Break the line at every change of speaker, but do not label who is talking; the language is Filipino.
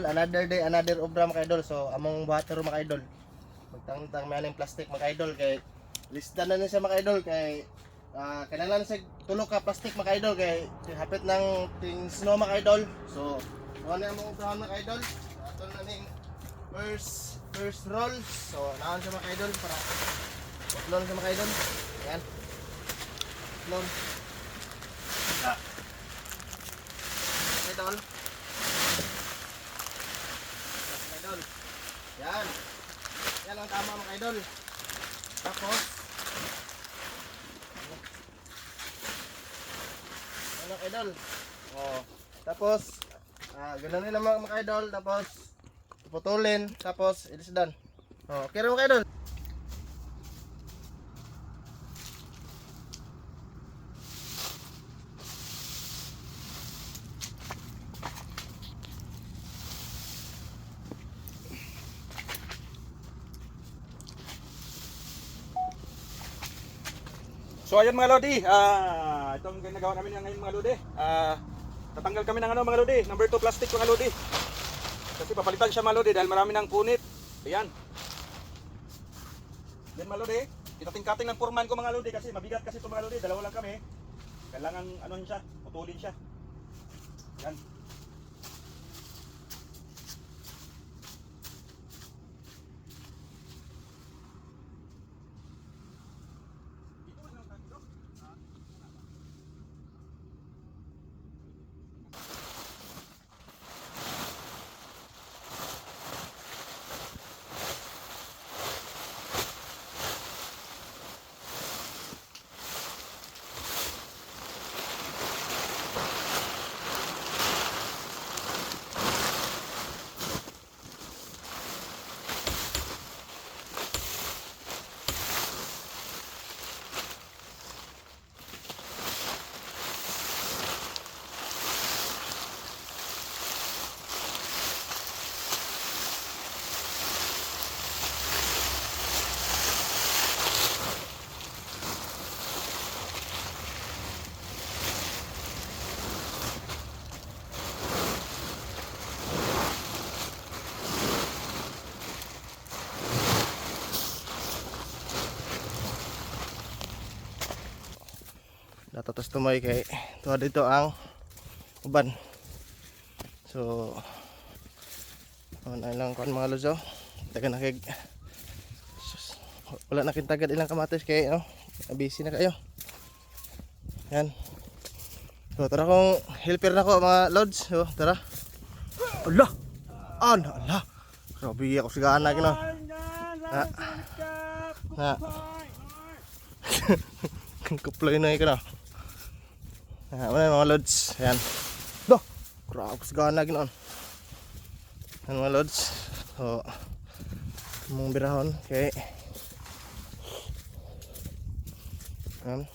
Another day, another obra mga idol. So among buhater mga idol. Magtangtang may aning plastic mga idol kay lista na siya mga idol kay kailangan sa tulo ka plastic mga idol kay hapit ng ting snow mga idol. So ano na among obrahan mga idol. Ato na ning first roll. So naon siya mga idol para upload siya mga idol. Ayan. Upload. Idol. Idol. Yan. Yan ang tama mga idol. Tapos ano idol? Oh, tapos ganun din naman mga idol, tapos putulin, tapos it is done. Oh, okay rin mga idol.
So ayan mga lodi, itong ginagawa namin ngayon mga lodi. Tatanggal kami ng mga lodi, number 2 plastic mga lodi. Kasi papalitan siya mga lodi dahil marami ng punit. Ayan. Yan mga lodi, itating-kating ng foreman ko mga lodi kasi mabigat kasi ito mga lodi, dalawa lang kami. Kailangan siya, putulin siya. Yan.
Natatas tumoy kay tuwa dito ang uban. So lang kon mga luzo. Taga na kay wala na kintagad ilang kamatis kay busy na kayo. Yan. So tara kong helper na ko mga lods. So tara. Allah. Allah. Grabe ako sigana gino. Na. Kumploy na ikaw na. Ano mga lods. Ayan. Doh. Grabe sigana ginoon. Ayan mga lods. So mong birahon. Okay. Ayan.